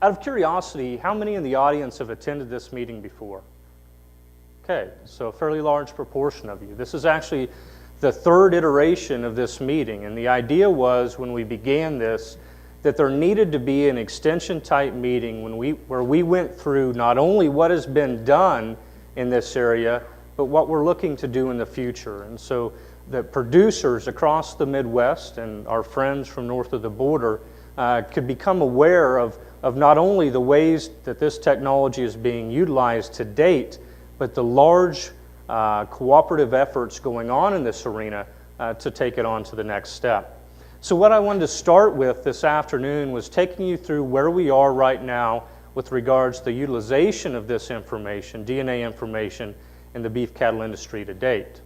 Out of curiosity, how many in the audience have attended this meeting before? Okay, so a fairly large proportion of you. This is actually the third iteration of this meeting, and the idea was when we began this that there needed to be an extension-type meeting where we went through not only what has been done in this area, but what we're looking to do in the future. And so the producers across the Midwest and our friends from north of the border could become aware of not only the ways that this technology is being utilized to date, but the large cooperative efforts going on in this arena to take it on to the next step. So what I wanted to start with this afternoon was taking you through where we are right now with regards to the utilization of this information, DNA information, in the beef cattle industry to date.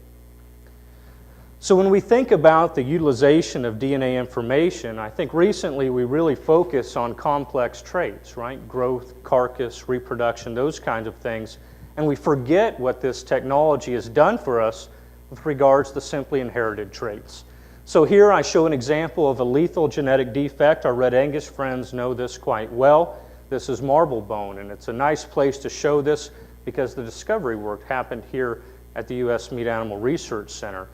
So when we think about the utilization of DNA information, I think recently we really focus on complex traits, right? Growth, carcass, reproduction, those kinds of things. And we forget what this technology has done for us with regards to simply inherited traits. So here I show an example of a lethal genetic defect. Our Red Angus friends know this quite well. This is marble bone, and it's a nice place to show this because the discovery work happened here at the U.S. Meat Animal Research Center.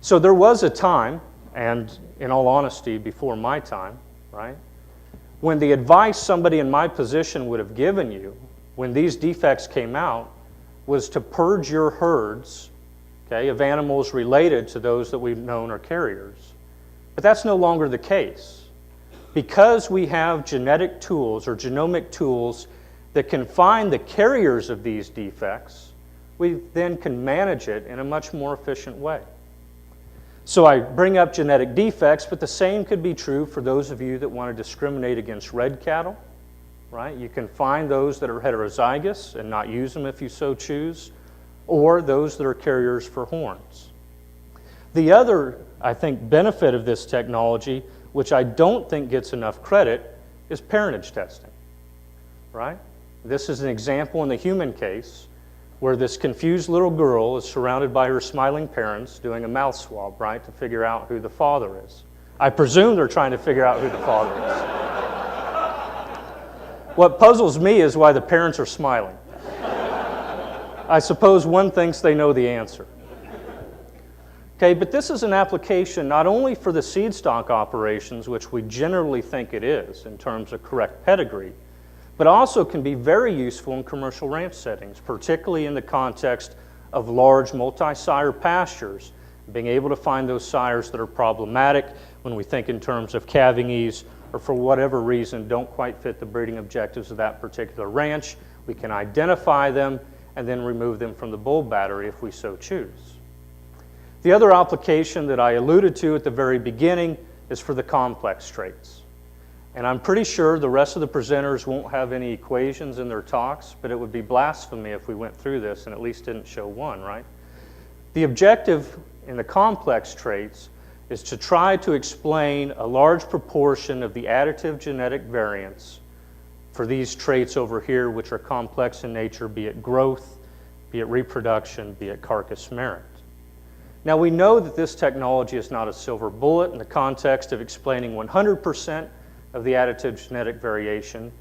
So there was a time, and in all honesty, before my time, right, when the advice somebody in my position would have given you when these defects came out was to purge your herds, okay, of animals related to those that we've known are carriers. But that's no longer the case. Because we have genetic tools or genomic tools that can find the carriers of these defects, we then can manage it in a much more efficient way. So I bring up genetic defects, but the same could be true for those of you that want to discriminate against red cattle, right? You can find those that are heterozygous and not use them if you so choose, or those that are carriers for horns. The other, I think, benefit of this technology, which I don't think gets enough credit, is parentage testing, right? This is an example in the human case where this confused little girl is surrounded by her smiling parents doing a mouth swab, right, to figure out who the father is. I presume they're trying to figure out who the father is. What puzzles me is why the parents are smiling. I suppose one thinks they know the answer. Okay, but this is an application not only for the seed stock operations, which we generally think it is in terms of correct pedigree, but also can be very useful in commercial ranch settings, particularly in the context of large multi-sire pastures, being able to find those sires that are problematic when we think in terms of calving ease or for whatever reason don't quite fit the breeding objectives of that particular ranch. We can identify them and then remove them from the bull battery if we so choose. The other application that I alluded to at the very beginning is for the complex traits. And I'm pretty sure the rest of the presenters won't have any equations in their talks, but it would be blasphemy if we went through this and at least didn't show one, right? The objective in the complex traits is to try to explain a large proportion of the additive genetic variants for these traits over here, which are complex in nature, be it growth, be it reproduction, be it carcass merit. Now we know that this technology is not a silver bullet in the context of explaining 100% of the additive genetic variation,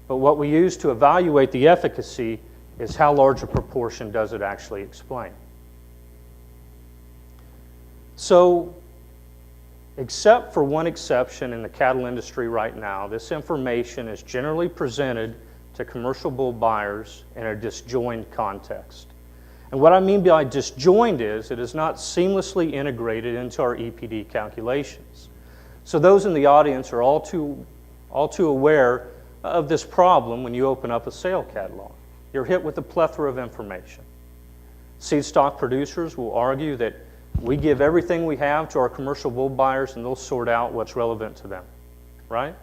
but what we use to evaluate the efficacy is how large a proportion does it actually explain. So, except for one exception in the cattle industry right now, this information is generally presented to commercial bull buyers in a disjoined context. And what I mean by disjoined is it is not seamlessly integrated into our EPD calculations. So those in the audience are all too aware of this problem when you open up a sale catalog. You're hit with a plethora of information. Seed stock producers will argue that we give everything we have to our commercial bull buyers and they'll sort out what's relevant to them, right?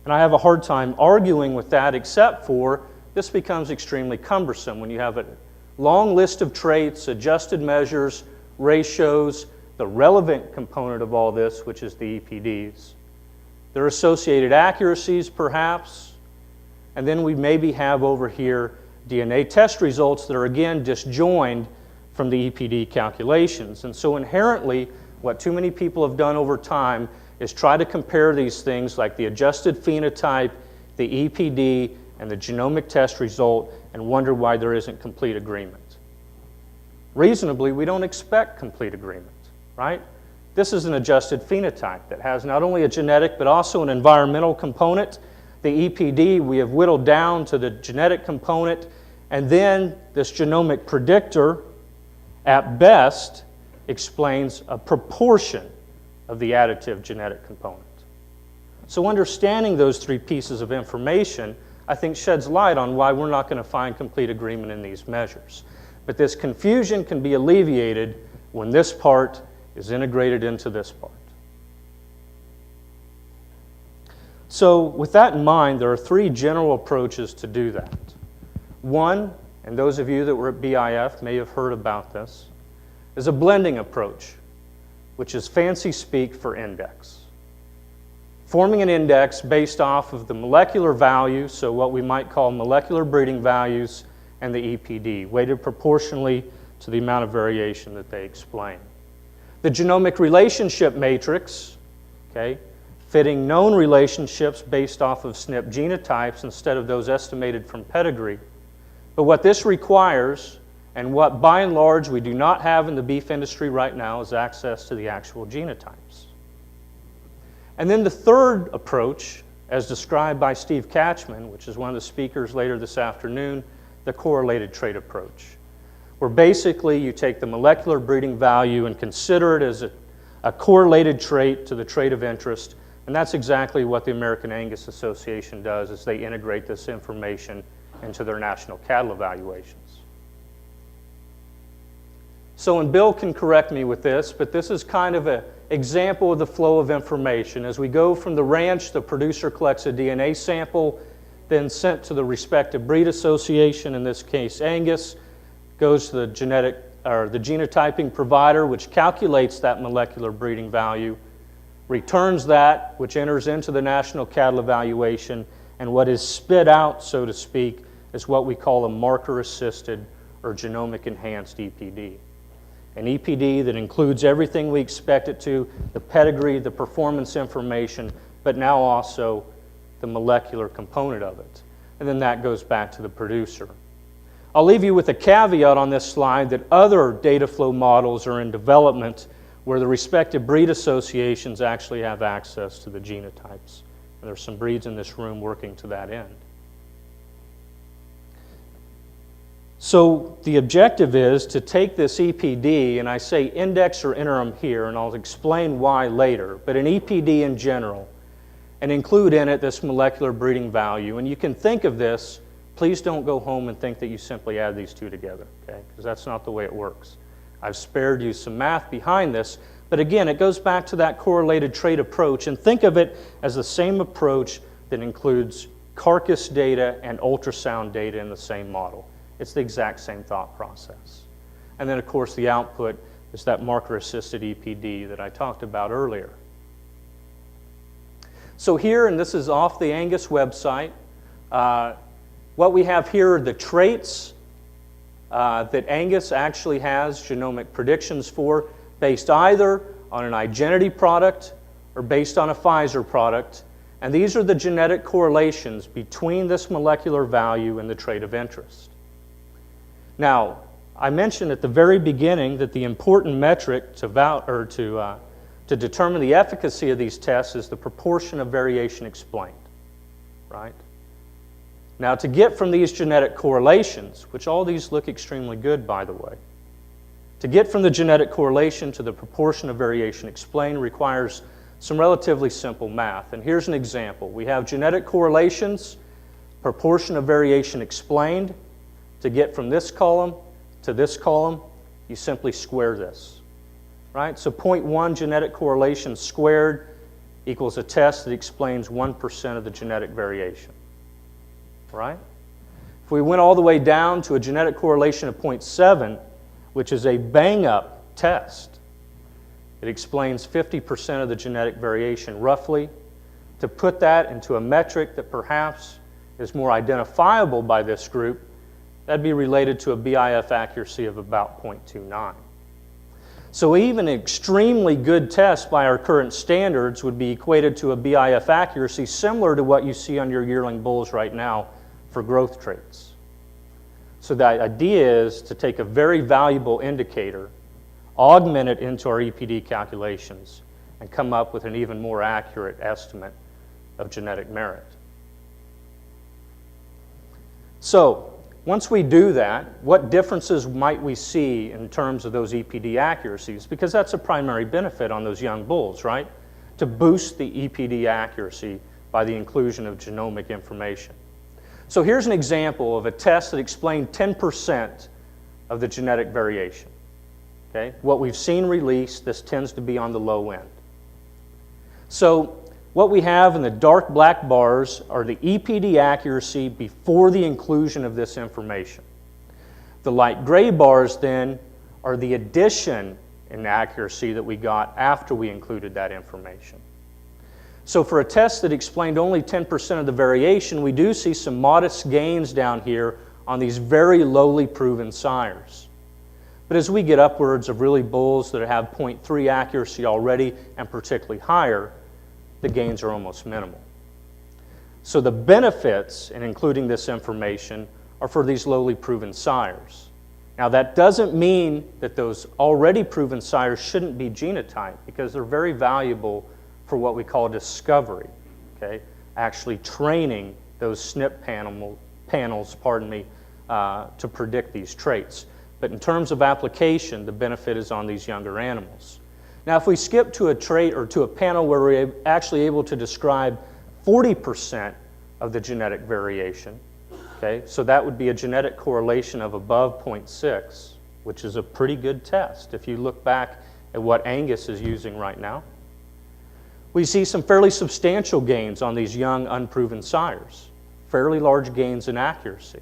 And I have a hard time arguing with that, except for this becomes extremely cumbersome when you have a long list of traits, adjusted measures, ratios, the relevant component of all this, which is the EPDs, their associated accuracies perhaps, and then we maybe have over here DNA test results that are again disjoined from the EPD calculations. And so inherently, what too many people have done over time is try to compare these things like the adjusted phenotype, the EPD and the genomic test result and wonder why there isn't complete agreement. Reasonably, we don't expect complete agreement, right? This is an adjusted phenotype that has not only a genetic but also an environmental component. The EPD we have whittled down to the genetic component, and then this genomic predictor, at best, explains a proportion of the additive genetic component. So understanding those three pieces of information, I think, sheds light on why we're not going to find complete agreement in these measures. But this confusion can be alleviated when this part is integrated into this part. So with that in mind, there are three general approaches to do that. One, and those of you that were at BIF may have heard about this, is a blending approach, which is fancy speak for index. Forming an index based off of the molecular value, so what we might call molecular breeding values, and the EPD, weighted proportionally to the amount of variation that they explain. The genomic relationship matrix, okay, fitting known relationships based off of SNP genotypes instead of those estimated from pedigree. But what this requires, and what by and large we do not have in the beef industry right now, is access to the actual genotypes. And then the third approach, as described by Steve Katchman, which is one of the speakers later this afternoon, the correlated trait approach, where basically you take the molecular breeding value and consider it as a correlated trait to the trait of interest, and that's exactly what the American Angus Association does, is they integrate this information into their national cattle evaluations. So, and Bill can correct me with this, but this is kind of an example of the flow of information. As we go from the ranch, the producer collects a DNA sample, then sent to the respective breed association, in this case Angus, goes to the genetic or the genotyping provider, which calculates that molecular breeding value, returns that, which enters into the national cattle evaluation, and what is spit out, so to speak, is what we call a marker-assisted or genomic-enhanced EPD. An EPD that includes everything we expect it to, the pedigree, the performance information, but now also the molecular component of it. And then that goes back to the producer. I'll leave you with a caveat on this slide that other data flow models are in development where the respective breed associations actually have access to the genotypes. And there's some breeds in this room working to that end. So the objective is to take this EPD, and I say index or interim here, and I'll explain why later, but an EPD in general, and include in it this molecular breeding value. And you can think of this, please don't go home and think that you simply add these two together, okay? Because that's not the way it works. I've spared you some math behind this, but again, it goes back to that correlated trait approach, and think of it as the same approach that includes carcass data and ultrasound data in the same model. It's the exact same thought process. And then, of course, the output is that marker-assisted EPD that I talked about earlier. So here, and this is off the Angus website, what we have here are the traits that Angus actually has genomic predictions for, based either on an iGenity product or based on a Pfizer product. And these are the genetic correlations between this molecular value and the trait of interest. Now, I mentioned at the very beginning that the important metric to determine the efficacy of these tests is the proportion of variation explained, right? Now, to get from these genetic correlations, which all these look extremely good, by the way, to get from the genetic correlation to the proportion of variation explained requires some relatively simple math. And here's an example. We have genetic correlations, proportion of variation explained. To get from this column to this column, you simply square this, right? So 0.1 genetic correlation squared equals a test that explains 1% of the genetic variation, right? If we went all the way down to a genetic correlation of 0.7, which is a bang-up test, it explains 50% of the genetic variation roughly. To put that into a metric that perhaps is more identifiable by this group, that'd be related to a BIF accuracy of about 0.29. So even an extremely good test by our current standards would be equated to a BIF accuracy similar to what you see on your yearling bulls right now for growth traits. So the idea is to take a very valuable indicator, augment it into our EPD calculations, and come up with an even more accurate estimate of genetic merit. So once we do that, what differences might we see in terms of those EPD accuracies? Because that's a primary benefit on those young bulls, right? To boost the EPD accuracy by the inclusion of genomic information. So here's an example of a test that explained 10% of the genetic variation. Okay? What we've seen released, this tends to be on the low end. So what we have in the dark black bars are the EPD accuracy before the inclusion of this information. The light gray bars then are the addition in accuracy that we got after we included that information. So for a test that explained only 10% of the variation, we do see some modest gains down here on these very lowly proven sires. But as we get upwards of really bulls that have 0.3 accuracy already and particularly higher, the gains are almost minimal. So the benefits in including this information are for these lowly proven sires. Now that doesn't mean that those already proven sires shouldn't be genotyped, because they're very valuable for what we call discovery, okay? Actually training those SNP panels, to predict these traits. But in terms of application, the benefit is on these younger animals. Now, if we skip to a trait or to a panel where we're actually able to describe 40% of the genetic variation, okay, so that would be a genetic correlation of above 0.6, which is a pretty good test if you look back at what Angus is using right now. We see some fairly substantial gains on these young, unproven sires, fairly large gains in accuracy.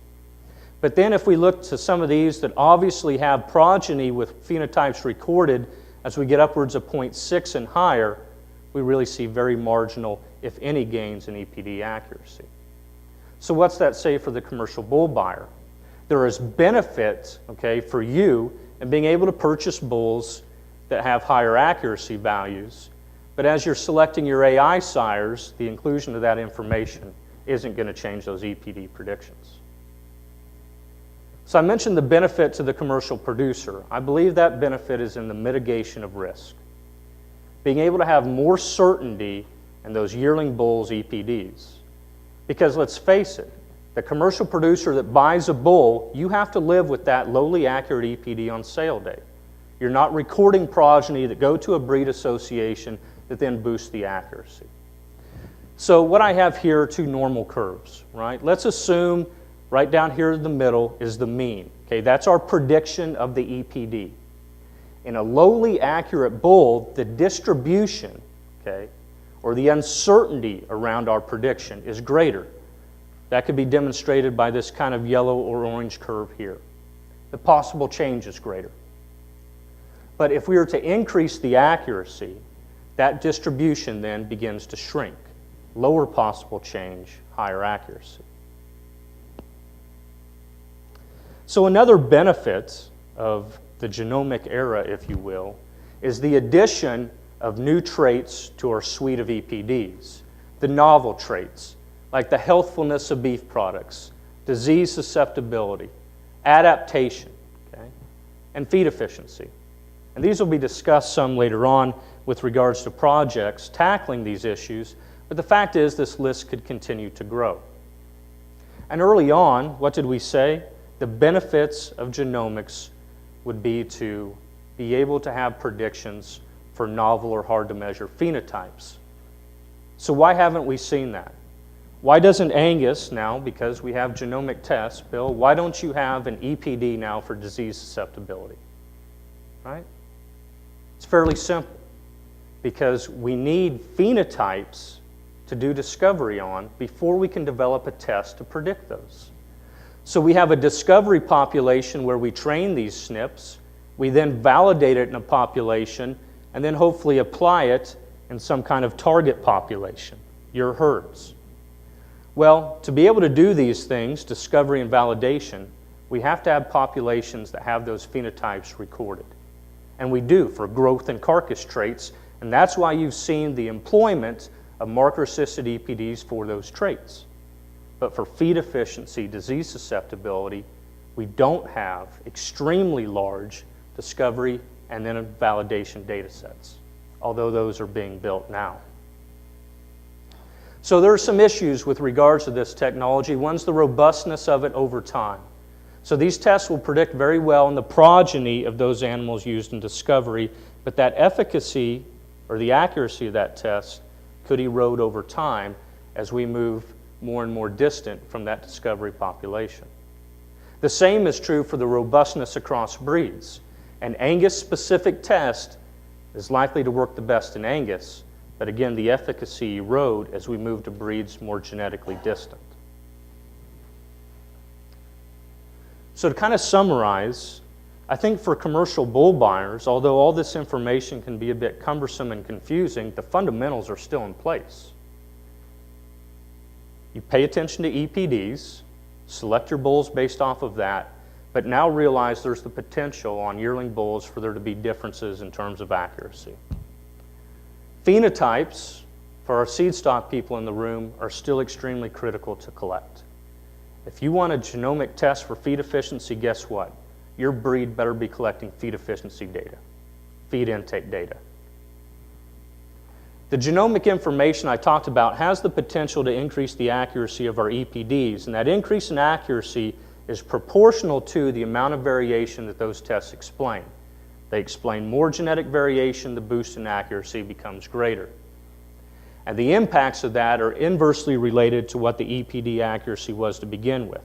But then if we look to some of these that obviously have progeny with phenotypes recorded, as we get upwards of 0.6 and higher, we really see very marginal, if any, gains in EPD accuracy. So what's that say for the commercial bull buyer? There is benefit, okay, for you in being able to purchase bulls that have higher accuracy values, but as you're selecting your AI sires, the inclusion of that information isn't going to change those EPD predictions. So I mentioned the benefit to the commercial producer. I believe that benefit is in the mitigation of risk. Being able to have more certainty in those yearling bulls' EPDs. Because let's face it, the commercial producer that buys a bull, you have to live with that lowly accurate EPD on sale day. You're not recording progeny that go to a breed association that then boosts the accuracy. So what I have here are two normal curves, right? Let's assume right down here in the middle is the mean. Okay, that's our prediction of the EPD. In a lowly accurate bull, the distribution, okay, or the uncertainty around our prediction is greater. That could be demonstrated by this kind of yellow or orange curve here. The possible change is greater. But if we were to increase the accuracy, that distribution then begins to shrink. Lower possible change, higher accuracy. So another benefit of the genomic era, if you will, is the addition of new traits to our suite of EPDs. The novel traits, like the healthfulness of beef products, disease susceptibility, adaptation, okay, and feed efficiency. And these will be discussed some later on with regards to projects tackling these issues, but the fact is this list could continue to grow. And early on, what did we say? The benefits of genomics would be to be able to have predictions for novel or hard-to-measure phenotypes. So why haven't we seen that? Why doesn't Angus now, because we have genomic tests, Bill, why don't you have an EPD now for disease susceptibility? Right? It's fairly simple, because we need phenotypes to do discovery on before we can develop a test to predict those. So we have a discovery population where we train these SNPs, we then validate it in a population, and then hopefully apply it in some kind of target population, your herds. Well, to be able to do these things, discovery and validation, we have to have populations that have those phenotypes recorded. And we do for growth and carcass traits, and that's why you've seen the employment of marker-assisted EPDs for those traits. But for feed efficiency, disease susceptibility, we don't have extremely large discovery and then validation data sets, although those are being built now. So there are some issues with regards to this technology. One's the robustness of it over time. So these tests will predict very well in the progeny of those animals used in discovery, but that efficacy or the accuracy of that test could erode over time as we move more and more distant from that discovery population. The same is true for the robustness across breeds. An Angus-specific test is likely to work the best in Angus, but again, the efficacy erode as we move to breeds more genetically distant. So to kind of summarize, I think for commercial bull buyers, although all this information can be a bit cumbersome and confusing, the fundamentals are still in place. You pay attention to EPDs, select your bulls based off of that, but now realize there's the potential on yearling bulls for there to be differences in terms of accuracy. Phenotypes, for our seed stock people in the room, are still extremely critical to collect. If you want a genomic test for feed efficiency, guess what? Your breed better be collecting feed efficiency data, feed intake data. The genomic information I talked about has the potential to increase the accuracy of our EPDs, and that increase in accuracy is proportional to the amount of variation that those tests explain. They explain more genetic variation, the boost in accuracy becomes greater. And the impacts of that are inversely related to what the EPD accuracy was to begin with.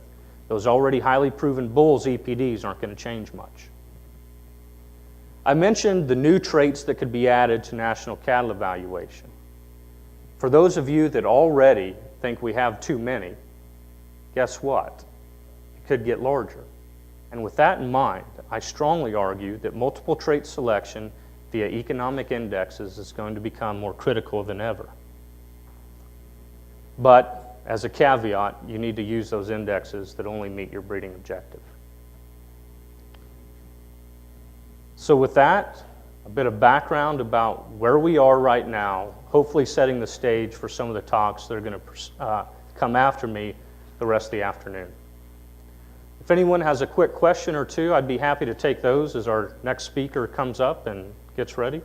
Those already highly proven bulls' EPDs aren't going to change much. I mentioned the new traits that could be added to national cattle evaluation. For those of you that already think we have too many, guess what? It could get larger. And with that in mind, I strongly argue that multiple trait selection via economic indexes is going to become more critical than ever. But as a caveat, you need to use those indexes that only meet your breeding objective. So with that, a bit of background about where we are right now, hopefully setting the stage for some of the talks that are going to come after me the rest of the afternoon. If anyone has a quick question or two, I'd be happy to take those as our next speaker comes up and gets ready.